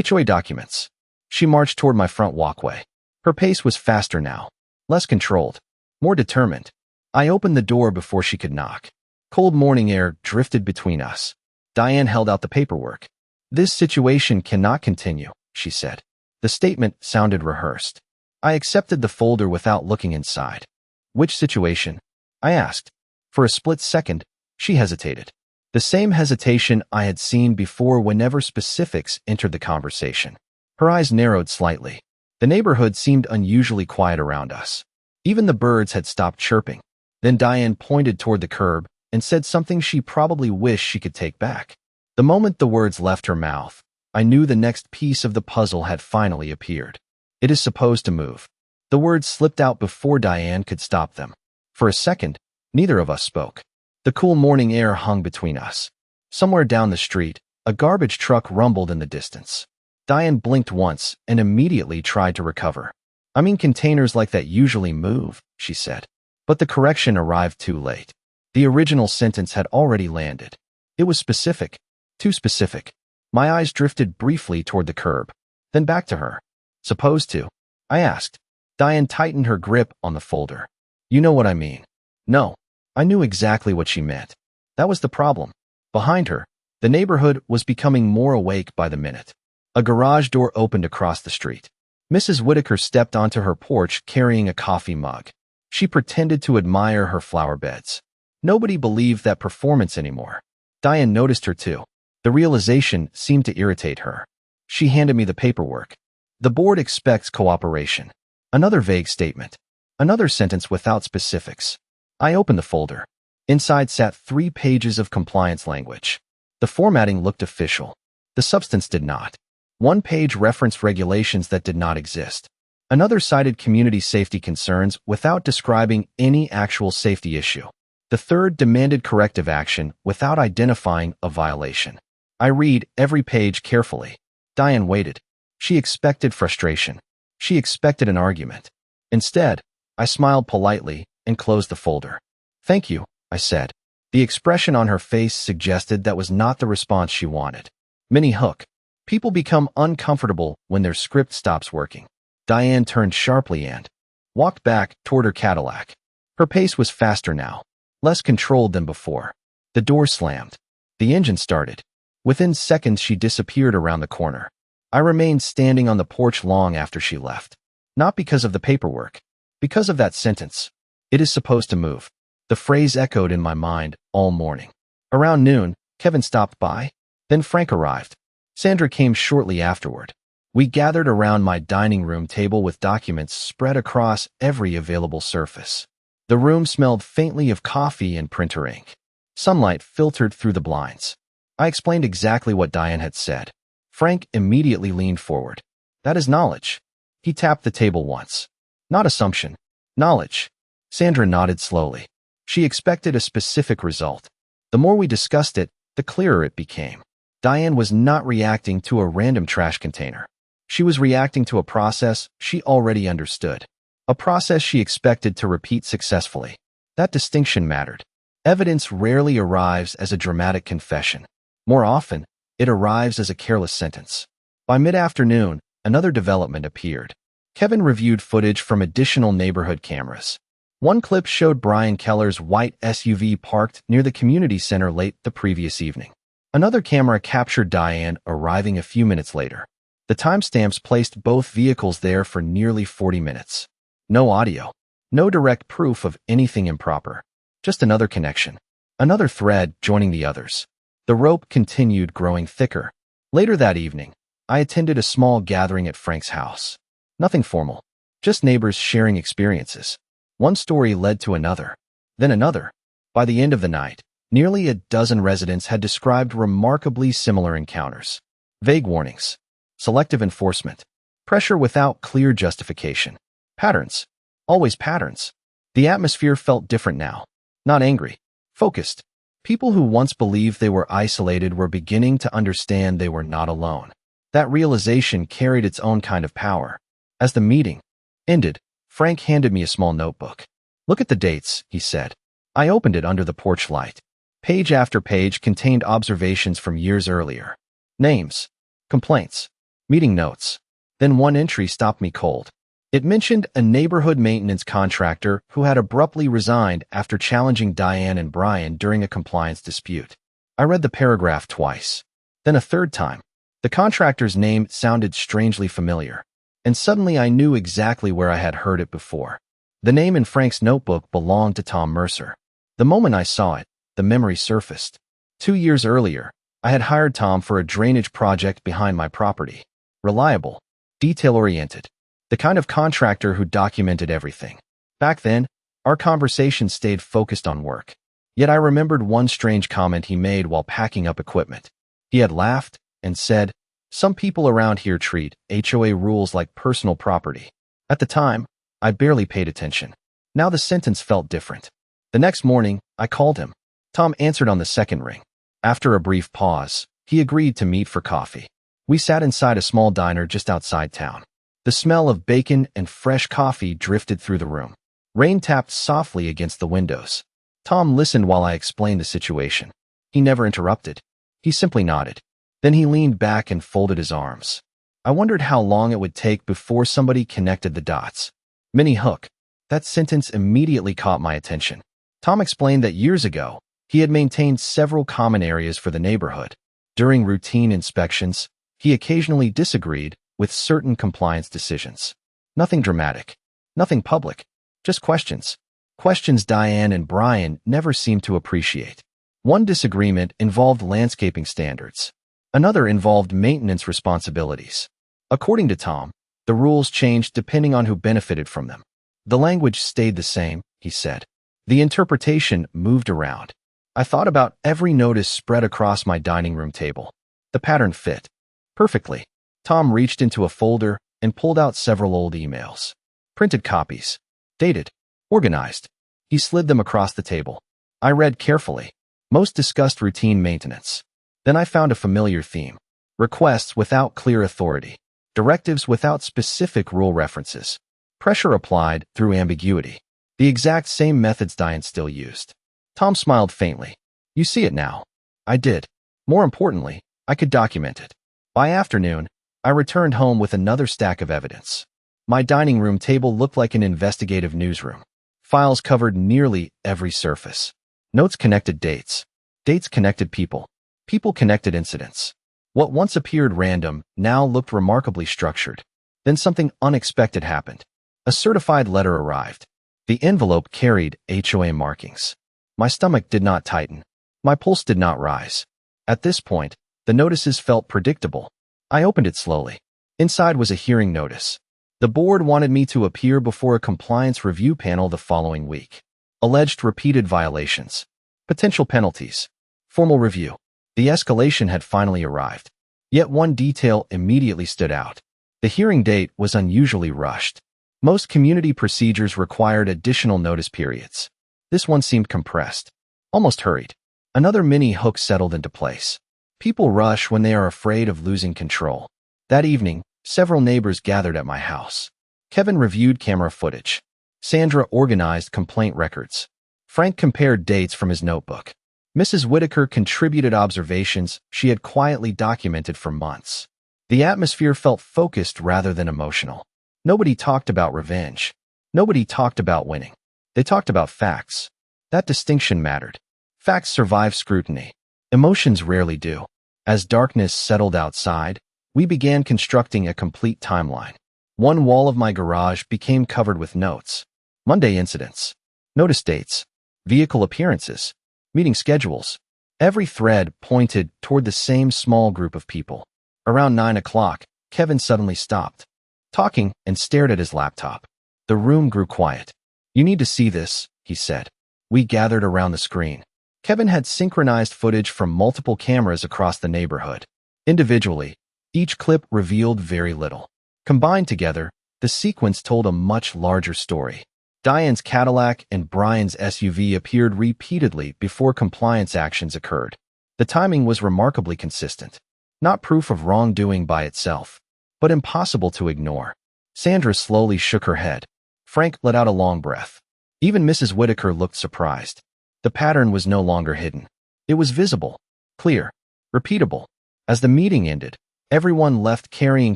HOA documents. She marched toward my front walkway. Her pace was faster now. Less controlled. More determined. I opened the door before she could knock. Cold morning air drifted between us. Diane held out the paperwork. This situation cannot continue, she said. The statement sounded rehearsed. I accepted the folder without looking inside. Which situation? I asked. For a split second, she hesitated. The same hesitation I had seen before whenever specifics entered the conversation. Her eyes narrowed slightly. The neighborhood seemed unusually quiet around us. Even the birds had stopped chirping. Then Diane pointed toward the curb and said something she probably wished she could take back. The moment the words left her mouth, I knew the next piece of the puzzle had finally appeared. It is supposed to move. The words slipped out before Diane could stop them. For a second, neither of us spoke. The cool morning air hung between us. Somewhere down the street, a garbage truck rumbled in the distance. Diane blinked once and immediately tried to recover. I mean, containers like that usually move, she said. But the correction arrived too late. The original sentence had already landed. It was specific. Too specific. My eyes drifted briefly toward the curb, then back to her. Supposed to? I asked. Diane tightened her grip on the folder. You know what I mean. No. I knew exactly what she meant. That was the problem. Behind her, the neighborhood was becoming more awake by the minute. A garage door opened across the street. Mrs. Whitaker stepped onto her porch carrying a coffee mug. She pretended to admire her flower beds. Nobody believed that performance anymore. Diane noticed her too. The realization seemed to irritate her. She handed me the paperwork. The board expects cooperation. Another vague statement. Another sentence without specifics. I opened the folder. Inside sat 3 pages of compliance language. The formatting looked official. The substance did not. 1 page referenced regulations that did not exist. Another cited community safety concerns without describing any actual safety issue. The third demanded corrective action without identifying a violation. I read every page carefully. Diane waited. She expected frustration. She expected an argument. Instead, I smiled politely and closed the folder. "Thank you," I said. The expression on her face suggested that was not the response she wanted. Mini hook. People become uncomfortable when their script stops working. Diane turned sharply and walked back toward her Cadillac. Her pace was faster now, less controlled than before. The door slammed. The engine started. Within seconds, she disappeared around the corner. I remained standing on the porch long after she left. Not because of the paperwork. Because of that sentence. "It is supposed to move." The phrase echoed in my mind all morning. Around noon, Kevin stopped by. Then Frank arrived. Sandra came shortly afterward. We gathered around my dining room table with documents spread across every available surface. The room smelled faintly of coffee and printer ink. Sunlight filtered through the blinds. I explained exactly what Diane had said. Frank immediately leaned forward. "That is knowledge." He tapped the table once. "Not assumption. Knowledge." Sandra nodded slowly. She expected a specific result. The more we discussed it, the clearer it became. Diane was not reacting to a random trash container. She was reacting to a process she already understood. A process she expected to repeat successfully. That distinction mattered. Evidence rarely arrives as a dramatic confession. More often, it arrives as a careless sentence. By mid-afternoon, another development appeared. Kevin reviewed footage from additional neighborhood cameras. One clip showed Brian Keller's white SUV parked near the community center late the previous evening. Another camera captured Diane arriving a few minutes later. The timestamps placed both vehicles there for nearly 40 minutes. No audio. No direct proof of anything improper. Just another connection. Another thread joining the others. The rope continued growing thicker. Later that evening, I attended a small gathering at Frank's house. Nothing formal. Just neighbors sharing experiences. One story led to another. Then another. By the end of the night, nearly a dozen residents had described remarkably similar encounters. Vague warnings. Selective enforcement. Pressure without clear justification. Patterns. Always patterns. The atmosphere felt different now. Not angry. Focused. People who once believed they were isolated were beginning to understand they were not alone. That realization carried its own kind of power. As the meeting ended, Frank handed me a small notebook. "Look at the dates," he said. I opened it under the porch light. Page after page contained observations from years earlier. Names. Complaints. Meeting notes. Then one entry stopped me cold. It mentioned a neighborhood maintenance contractor who had abruptly resigned after challenging Diane and Brian during a compliance dispute. I read the paragraph twice. Then a third time. The contractor's name sounded strangely familiar. And suddenly I knew exactly where I had heard it before. The name in Frank's notebook belonged to Tom Mercer. The moment I saw it, the memory surfaced. 2 years earlier, I had hired Tom for a drainage project behind my property. Reliable. Detail-oriented. The kind of contractor who documented everything. Back then, our conversation stayed focused on work. Yet I remembered one strange comment he made while packing up equipment. He had laughed and said, "Some people around here treat HOA rules like personal property." At the time, I barely paid attention. Now the sentence felt different. The next morning, I called him. Tom answered on the second ring. After a brief pause, he agreed to meet for coffee. We sat inside a small diner just outside town. The smell of bacon and fresh coffee drifted through the room. Rain tapped softly against the windows. Tom listened while I explained the situation. He never interrupted. He simply nodded. Then he leaned back and folded his arms. I wondered how long it would take before somebody connected the dots. Mini hook. That sentence immediately caught my attention. Tom explained that years ago, he had maintained several common areas for the neighborhood. During routine inspections, he occasionally disagreed with certain compliance decisions. Nothing dramatic. Nothing public. Just questions. Questions Diane and Brian never seemed to appreciate. One disagreement involved landscaping standards. Another involved maintenance responsibilities. According to Tom, the rules changed depending on who benefited from them. The language stayed the same, he said. The interpretation moved around. I thought about every notice spread across my dining room table. The pattern fit perfectly. Tom reached into a folder, and pulled out several old emails. Printed copies. Dated. Organized. He slid them across the table. I read carefully. Most discussed routine maintenance. Then I found a familiar theme. Requests without clear authority. Directives without specific rule references. Pressure applied through ambiguity. The exact same methods Diane still used. Tom smiled faintly. You see it now. I did. More importantly, I could document it. By afternoon, I returned home with another stack of evidence. My dining room table looked like an investigative newsroom. Files covered nearly every surface. Notes connected dates. Dates connected people. People connected incidents. What once appeared random now looked remarkably structured. Then something unexpected happened. A certified letter arrived. The envelope carried HOA markings. My stomach did not tighten. My pulse did not rise. At this point, the notices felt predictable. I opened it slowly. Inside was a hearing notice. The board wanted me to appear before a compliance review panel the following week. Alleged repeated violations. Potential penalties. Formal review. The escalation had finally arrived. Yet one detail immediately stood out. The hearing date was unusually rushed. Most community procedures required additional notice periods. This one seemed compressed. Almost hurried. Another mini hook settled into place. People rush when they are afraid of losing control. That evening, several neighbors gathered at my house. Kevin reviewed camera footage. Sandra organized complaint records. Frank compared dates from his notebook. Mrs. Whitaker contributed observations she had quietly documented for months. The atmosphere felt focused rather than emotional. Nobody talked about revenge. Nobody talked about winning. They talked about facts. That distinction mattered. Facts survive scrutiny. Emotions rarely do. As darkness settled outside, we began constructing a complete timeline. One wall of my garage became covered with notes. Monday incidents. Notice dates. Vehicle appearances. Meeting schedules. Every thread pointed toward the same small group of people. Around 9 o'clock, Kevin suddenly stopped talking and stared at his laptop. The room grew quiet. You need to see this, he said. We gathered around the screen. Kevin had synchronized footage from multiple cameras across the neighborhood. Individually, each clip revealed very little. Combined together, the sequence told a much larger story. Diane's Cadillac and Brian's SUV appeared repeatedly before compliance actions occurred. The timing was remarkably consistent. Not proof of wrongdoing by itself, but impossible to ignore. Sandra slowly shook her head. Frank let out a long breath. Even Mrs. Whitaker looked surprised. The pattern was no longer hidden. It was visible, clear, repeatable. As the meeting ended, everyone left carrying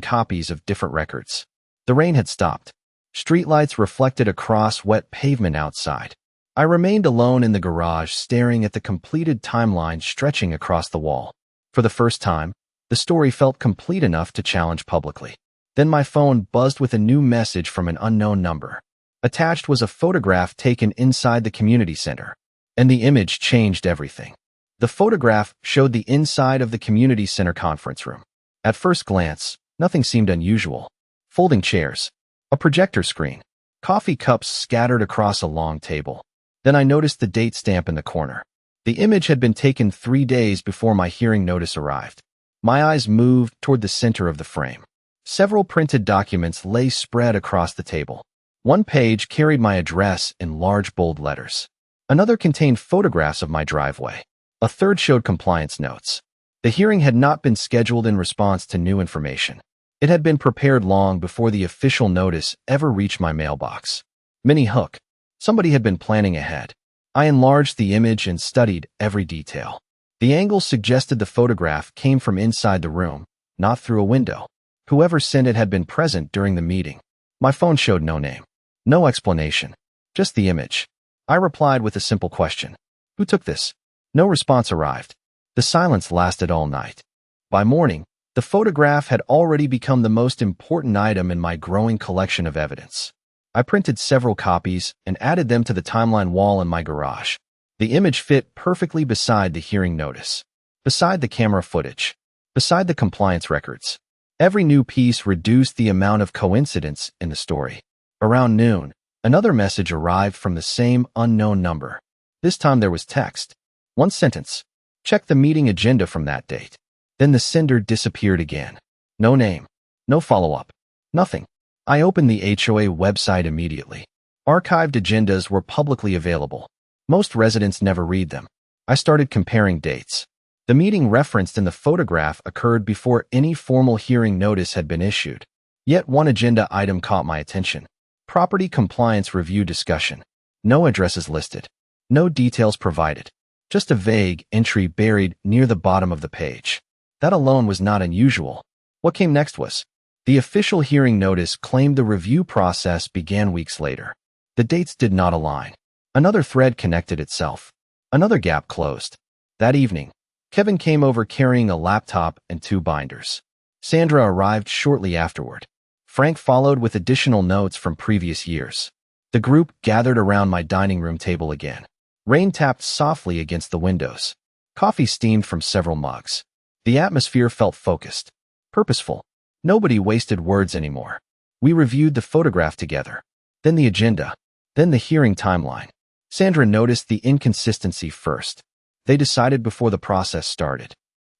copies of different records. The rain had stopped. Streetlights reflected across wet pavement outside. I remained alone in the garage staring at the completed timeline stretching across the wall. For the first time, the story felt complete enough to challenge publicly. Then my phone buzzed with a new message from an unknown number. Attached was a photograph taken inside the community center. And the image changed everything. The photograph showed the inside of the community center conference room. At first glance, nothing seemed unusual. Folding chairs, a projector screen, coffee cups scattered across a long table. Then I noticed the date stamp in the corner. The image had been taken 3 days before my hearing notice arrived. My eyes moved toward the center of the frame. Several printed documents lay spread across the table. One page carried my address in large bold letters. Another contained photographs of my driveway. A third showed compliance notes. The hearing had not been scheduled in response to new information. It had been prepared long before the official notice ever reached my mailbox. Mini hook. Somebody had been planning ahead. I enlarged the image and studied every detail. The angle suggested the photograph came from inside the room, not through a window. Whoever sent it had been present during the meeting. My phone showed no name. No explanation. Just the image. I replied with a simple question. Who took this? No response arrived. The silence lasted all night. By morning, the photograph had already become the most important item in my growing collection of evidence. I printed several copies and added them to the timeline wall in my garage. The image fit perfectly beside the hearing notice, beside the camera footage, beside the compliance records. Every new piece reduced the amount of coincidence in the story. Around noon, another message arrived from the same unknown number. This time there was text. One sentence. Check the meeting agenda from that date. Then the sender disappeared again. No name. No follow-up. Nothing. I opened the HOA website immediately. Archived agendas were publicly available. Most residents never read them. I started comparing dates. The meeting referenced in the photograph occurred before any formal hearing notice had been issued. Yet one agenda item caught my attention. Property Compliance Review Discussion. No addresses listed. No details provided. Just a vague entry buried near the bottom of the page. That alone was not unusual. What came next was, the official hearing notice claimed the review process began weeks later. The dates did not align. Another thread connected itself. Another gap closed. That evening, Kevin came over carrying a laptop and 2 binders. Sandra arrived shortly afterward. Frank followed with additional notes from previous years. The group gathered around my dining room table again. Rain tapped softly against the windows. Coffee steamed from several mugs. The atmosphere felt focused, purposeful. Nobody wasted words anymore. We reviewed the photograph together. Then the agenda. Then the hearing timeline. Sandra noticed the inconsistency first. They decided before the process started.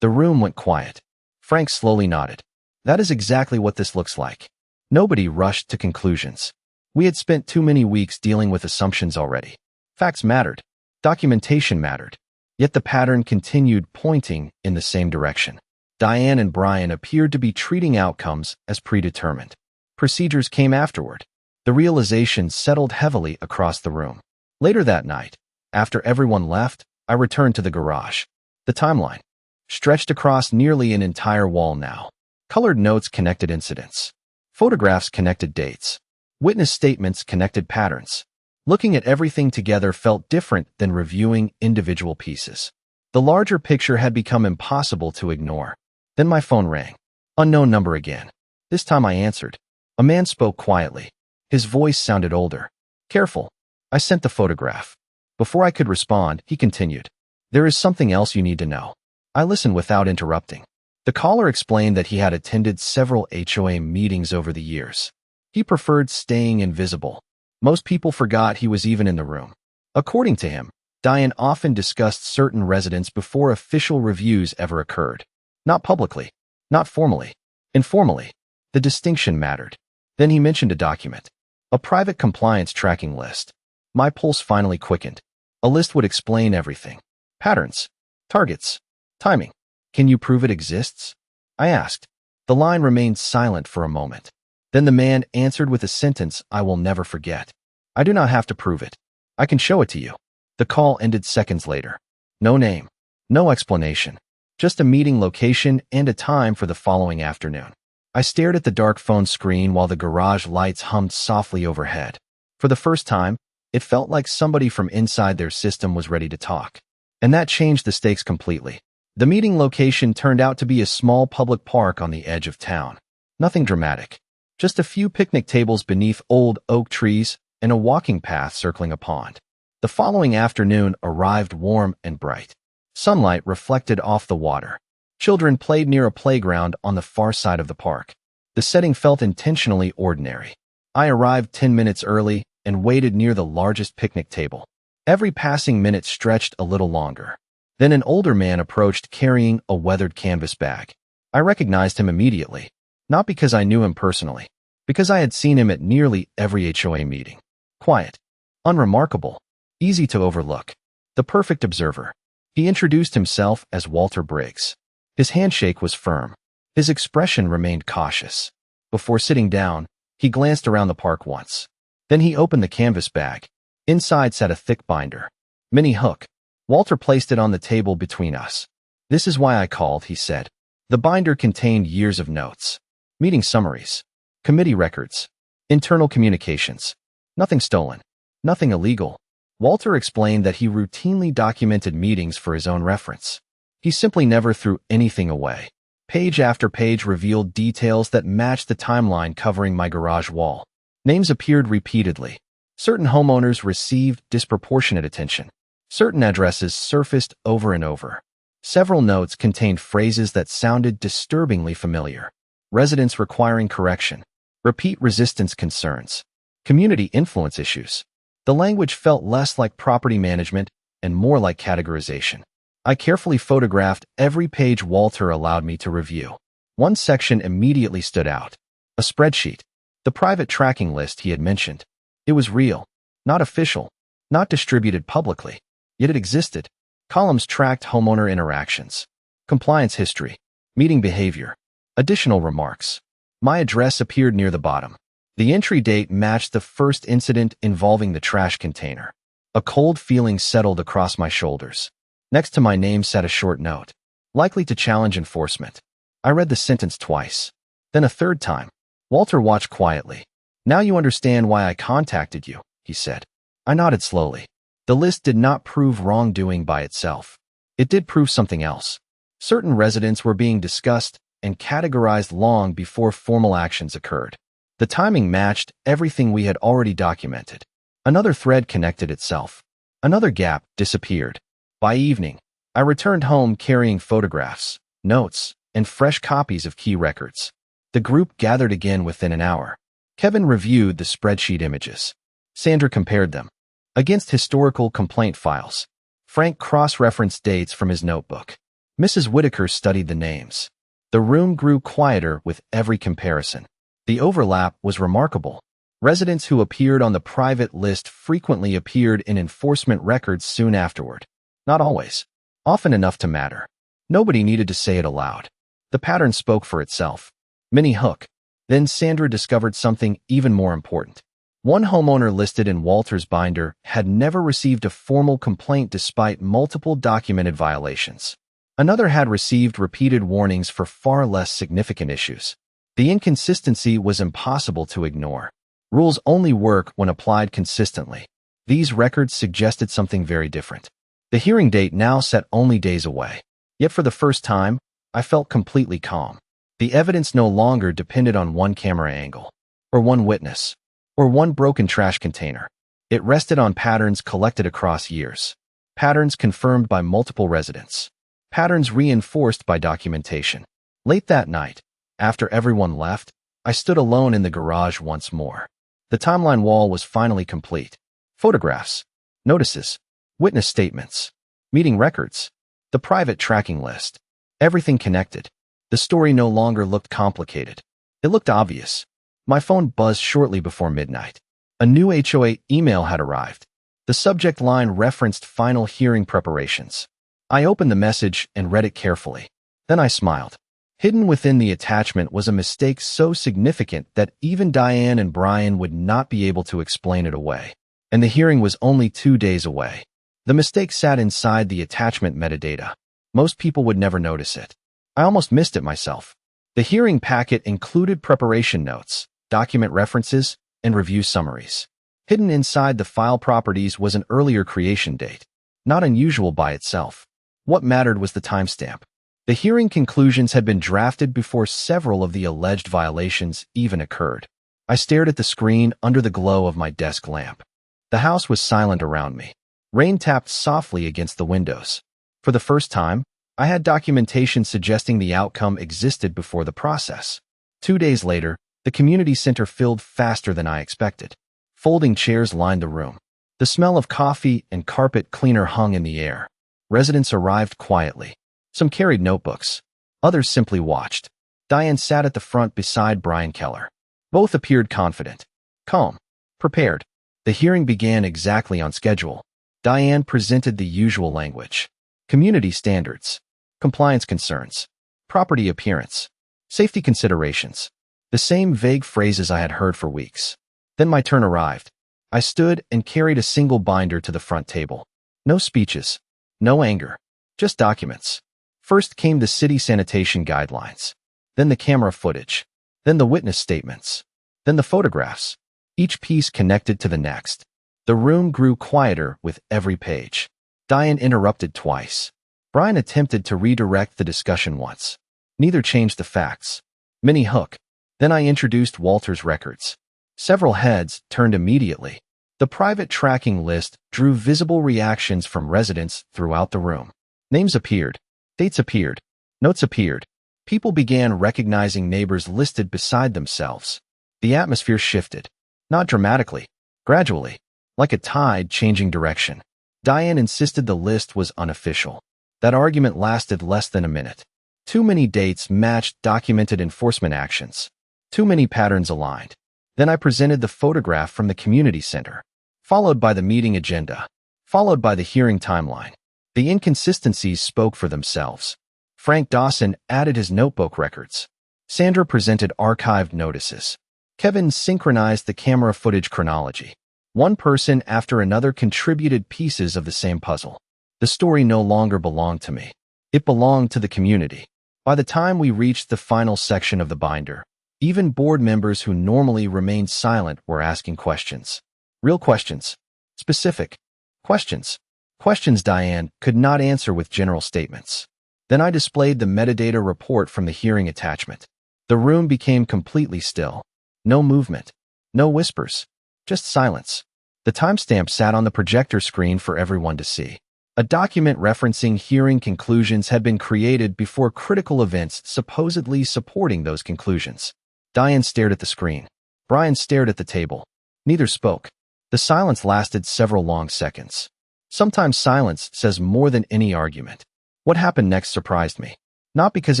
The room went quiet. Frank slowly nodded. That is exactly what this looks like. Nobody rushed to conclusions. We had spent too many weeks dealing with assumptions already. Facts mattered. Documentation mattered. Yet the pattern continued pointing in the same direction. Diane and Brian appeared to be treating outcomes as predetermined. Procedures came afterward. The realization settled heavily across the room. Later that night, after everyone left, I returned to the garage. The timeline stretched across nearly an entire wall now. Colored notes connected incidents. Photographs connected dates. Witness statements connected patterns. Looking at everything together felt different than reviewing individual pieces. The larger picture had become impossible to ignore. Then my phone rang. Unknown number again. This time I answered. A man spoke quietly. His voice sounded older. Careful. I sent the photograph. Before I could respond, he continued. There is something else you need to know. I listened without interrupting. The caller explained that he had attended several HOA meetings over the years. He preferred staying invisible. Most people forgot he was even in the room. According to him, Diane often discussed certain residents before official reviews ever occurred. Not publicly, not formally, informally. The distinction mattered. Then he mentioned a document. A private compliance tracking list. My pulse finally quickened. A list would explain everything. Patterns, targets, timing. Can you prove it exists? I asked. The line remained silent for a moment. Then the man answered with a sentence I will never forget. I do not have to prove it. I can show it to you. The call ended seconds later. No name. No explanation. Just a meeting location and a time for the following afternoon. I stared at the dark phone screen while the garage lights hummed softly overhead. For the first time, it felt like somebody from inside their system was ready to talk. And that changed the stakes completely. The meeting location turned out to be a small public park on the edge of town. Nothing dramatic. Just a few picnic tables beneath old oak trees and a walking path circling a pond. The following afternoon arrived warm and bright. Sunlight reflected off the water. Children played near a playground on the far side of the park. The setting felt intentionally ordinary. I arrived 10 minutes early and waited near the largest picnic table. Every passing minute stretched a little longer. Then an older man approached carrying a weathered canvas bag. I recognized him immediately, not because I knew him personally, because I had seen him at nearly every HOA meeting. Quiet, unremarkable, easy to overlook. The perfect observer. He introduced himself as Walter Briggs. His handshake was firm. His expression remained cautious. Before sitting down, he glanced around the park once. Then he opened the canvas bag. Inside sat a thick binder. Mini hook. Walter placed it on the table between us. This is why I called, he said. The binder contained years of notes. Meeting summaries. Committee records. Internal communications. Nothing stolen. Nothing illegal. Walter explained that he routinely documented meetings for his own reference. He simply never threw anything away. Page after page revealed details that matched the timeline covering my garage wall. Names appeared repeatedly. Certain homeowners received disproportionate attention. Certain addresses surfaced over and over. Several notes contained phrases that sounded disturbingly familiar. Residents requiring correction. Repeat resistance concerns. Community influence issues. The language felt less like property management and more like categorization. I carefully photographed every page Walter allowed me to review. One section immediately stood out. A spreadsheet. The private tracking list he had mentioned. It was real, not official, not distributed publicly, yet it existed. Columns tracked homeowner interactions, compliance history, meeting behavior, additional remarks. My address appeared near the bottom. The entry date matched the first incident involving the trash container. A cold feeling settled across my shoulders. Next to my name sat a short note, likely to challenge enforcement. I read the sentence twice, then a third time. Walter watched quietly. "Now you understand why I contacted you," he said. I nodded slowly. The list did not prove wrongdoing by itself. It did prove something else. Certain residents were being discussed and categorized long before formal actions occurred. The timing matched everything we had already documented. Another thread connected itself. Another gap disappeared. By evening, I returned home carrying photographs, notes, and fresh copies of key records. The group gathered again within an hour. Kevin reviewed the spreadsheet images. Sandra compared them against historical complaint files. Frank cross-referenced dates from his notebook. Mrs. Whitaker studied the names. The room grew quieter with every comparison. The overlap was remarkable. Residents who appeared on the private list frequently appeared in enforcement records soon afterward. Not always. Often enough to matter. Nobody needed to say it aloud. The pattern spoke for itself. Minnie Hook. Then Sandra discovered something even more important. One homeowner listed in Walter's binder had never received a formal complaint despite multiple documented violations. Another had received repeated warnings for far less significant issues. The inconsistency was impossible to ignore. Rules only work when applied consistently. These records suggested something very different. The hearing date now sat only days away. Yet for the first time, I felt completely calm. The evidence no longer depended on one camera angle, or one witness, or one broken trash container. It rested on patterns collected across years. Patterns confirmed by multiple residents. Patterns reinforced by documentation. Late that night, after everyone left, I stood alone in the garage once more. The timeline wall was finally complete. Photographs, notices, witness statements, meeting records, the private tracking list. Everything connected. The story no longer looked complicated. It looked obvious. My phone buzzed shortly before midnight. A new HOA email had arrived. The subject line referenced final hearing preparations. I opened the message and read it carefully. Then I smiled. Hidden within the attachment was a mistake so significant that even Diane and Brian would not be able to explain it away. And the hearing was only 2 days away. The mistake sat inside the attachment metadata. Most people would never notice it. I almost missed it myself. The hearing packet included preparation notes, document references, and review summaries. Hidden inside the file properties was an earlier creation date, not unusual by itself. What mattered was the timestamp. The hearing conclusions had been drafted before several of the alleged violations even occurred. I stared at the screen under the glow of my desk lamp. The house was silent around me. Rain tapped softly against the windows. For the first time, I had documentation suggesting the outcome existed before the process. 2 days later, the community center filled faster than I expected. Folding chairs lined the room. The smell of coffee and carpet cleaner hung in the air. Residents arrived quietly. Some carried notebooks. Others simply watched. Diane sat at the front beside Brian Keller. Both appeared confident, calm, prepared. The hearing began exactly on schedule. Diane presented the usual language. Community standards, compliance concerns, property appearance, safety considerations. The same vague phrases I had heard for weeks. Then my turn arrived. I stood and carried a single binder to the front table. No speeches, no anger, just documents. First came the city sanitation guidelines, then the camera footage, then the witness statements, then the photographs. Each piece connected to the next. The room grew quieter with every page. Diane interrupted twice. Brian attempted to redirect the discussion once. Neither changed the facts. Minnie Hook. Then I introduced Walter's records. Several heads turned immediately. The private tracking list drew visible reactions from residents throughout the room. Names appeared. Dates appeared. Notes appeared. People began recognizing neighbors listed beside themselves. The atmosphere shifted. Not dramatically. Gradually. Like a tide changing direction. Diane insisted the list was unofficial. That argument lasted less than a minute. Too many dates matched documented enforcement actions. Too many patterns aligned. Then I presented the photograph from the community center, followed by the meeting agenda, followed by the hearing timeline. The inconsistencies spoke for themselves. Frank Dawson added his notebook records. Sandra presented archived notices. Kevin synchronized the camera footage chronology. One person after another contributed pieces of the same puzzle. The story no longer belonged to me. It belonged to the community. By the time we reached the final section of the binder, even board members who normally remained silent were asking questions. Real questions. Specific questions. Questions Diane could not answer with general statements. Then I displayed the metadata report from the hearing attachment. The room became completely still. No movement. No whispers. Just silence. The timestamp sat on the projector screen for everyone to see. A document referencing hearing conclusions had been created before critical events supposedly supporting those conclusions. Diane stared at the screen. Brian stared at the table. Neither spoke. The silence lasted several long seconds. Sometimes silence says more than any argument. What happened next surprised me. Not because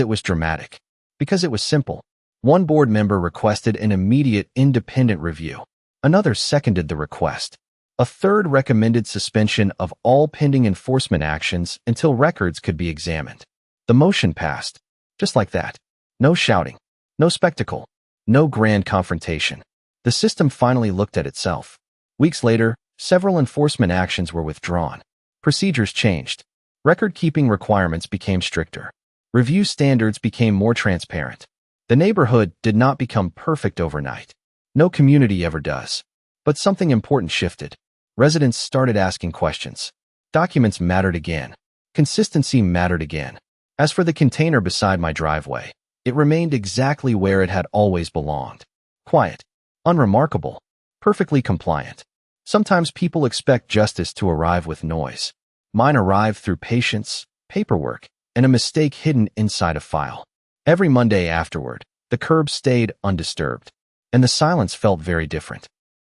it was dramatic. Because it was simple. One board member requested an immediate independent review. Another seconded the request. A third recommended suspension of all pending enforcement actions until records could be examined. The motion passed. Just like that. No shouting. No spectacle. No grand confrontation. The system finally looked at itself. Weeks later, several enforcement actions were withdrawn. Procedures changed. Record-keeping requirements became stricter. Review standards became more transparent. The neighborhood did not become perfect overnight. No community ever does. But something important shifted. Residents started asking questions. Documents mattered again. Consistency mattered again. As for the container beside my driveway, it remained exactly where it had always belonged. Quiet. Unremarkable. Perfectly compliant. Sometimes people expect justice to arrive with noise. Mine arrived through patience, paperwork, and a mistake hidden inside a file. Every Monday afterward, the curb stayed undisturbed. And the silence felt very different.